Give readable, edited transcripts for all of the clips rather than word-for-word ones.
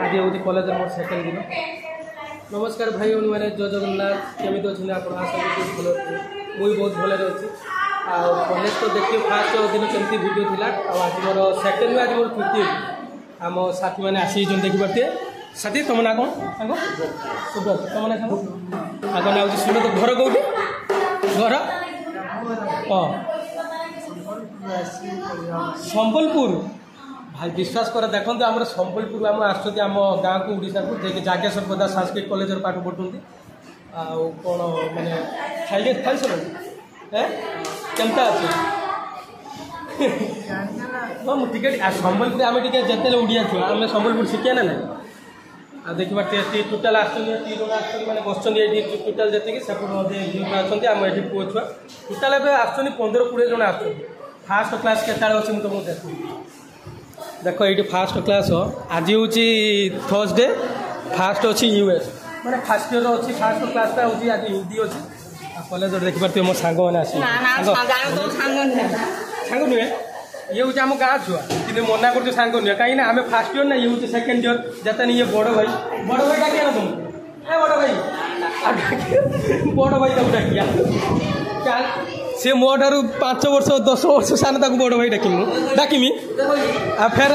आज हूँ college more second दिन। नमस्कार भाई भौणी मैंने जय जगन्नाथ केमी अच्छे आप आशा भल मुझे बहुत भल अच्छी कॉलेज तो देखिए फास्ट दिन केमती वीडियो थी आज मोर सेकेंड आज मोर तृतीय आम साथी मैंने आसी देखिपे साथी तुम ना कौन सांग सुब्रत तुम ना सांग आग ना हूँ सुब्रत घर कौटी घर हाँ संबलपुर भाई विश्वास कर देखो आम संबलपुर आम आम गाँव को ओडिशा को जे जागेश्वर प्रदा संस्कृत कॉलेज पाठ पढ़ुंट कौन मैंने खाई खाई सब केमता अच्छे हाँ मुझे संबलपुर आम जिते ओडिया थी आम संबलपुर शिखिया ना ना देखा टोटाल आने बस टोटाल जी सेपटे आम ये पुओ छुआ टोटाल आस 15-20 जन आस फास्ट क्लास के अच्छे मुझे तुमको देख देख ये फास्ट क्लास आज हूँ थर्सडे फास्ट अच्छी यूएस मैंने फास्ट इयर अच्छी फास्ट क्लास हूँ आज हिंदी अच्छी कॉलेज देखिपे मो सांग मैंने सांग नुहे ये हूँ आम गाँ छुआ कि मना कर सांग नुहे कहीं आम फास्ट इयर ना ये हूँ सेकेंड इयर जतने ये बड़ भाई डाकिया ना तुम ए बड़ भाई डाकिया सी मो ठार 5 वर्ष 10 वर्ष सान बड़ भाई डाकिमी फेर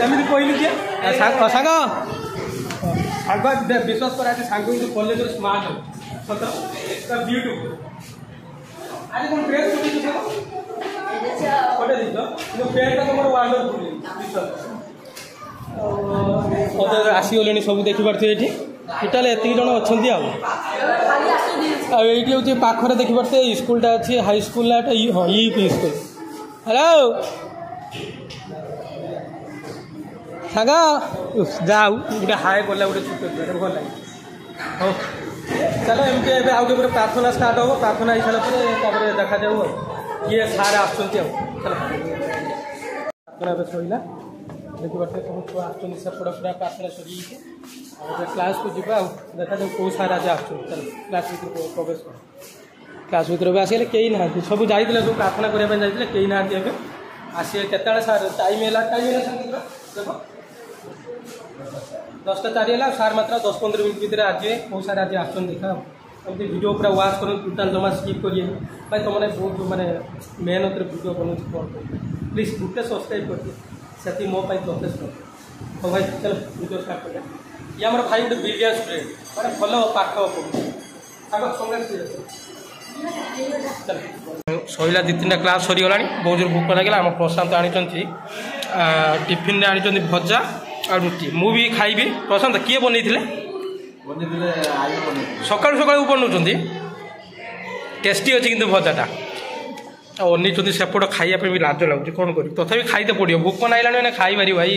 एमती कहली सांग सांग विश्वास कर आज सांग कॉलेज स्मार्ट सत ब्यूटीफुल आज तुम ड्रेस कटे पेंटा तुम वंडरफुल आसीगले सब देखिपे ये टोटाल एति जन अच्छा ये हूँ पाखरे देखिपे स्कूलटा अच्छी हाई स्कूल हाँ यूपी स्कूल हेलो सांग जाऊ गोटे हाय गला गोटे छुट्टी भल लगे हाँ चलो एमती एवं आउ गोटे प्रार्थना स्टार्ट हो प्रार्थना हो सारा देखा जाऊ किए सार आसुँच चलो प्रार्थना सर देखिए सब छुआ आसपट पूरा प्रार्थना सरी क्लास को जी देखा जाऊ कौ सार आज आस क्लास भर प्रवेश कर क्लास भर भी आसगले कई ना सब जाइए सब प्रार्थना करने जाइए कई ना आसे केत सार टाइम है देख 10टा 4 है सार मात्र 10-15 मिनट भितर आज कौ सार आज आस देखा एमती वीडियो पूरा वाच कर टोटाल जमा स्किप करिए भाई तुमने बहुत मैंने मेहनत वीडियो बनाऊँ प्लीज गोटे सब्सक्राइब करिए से मो प्रोसेस कर हाँ भाई चलो वीडियो स्टार्ट कर ये आम भाई गोटे ब्रिलियंट स्टूडेंट मैंने भल पाठ सैला 2-3टा क्लास सरीगला बहुत जोर भूख लगे आम प्रशांत आनी टिफिन आनी भजा और रुटी मुझे खाइबी प्रशांत किए बन सका सका बनाऊँ टेस्टी अच्छी कि भजाटा अनी सेपट खाइबा भी लाज लगुच कौन कर तथा खाईते पड़ो भूक ना मैंने खाई भाई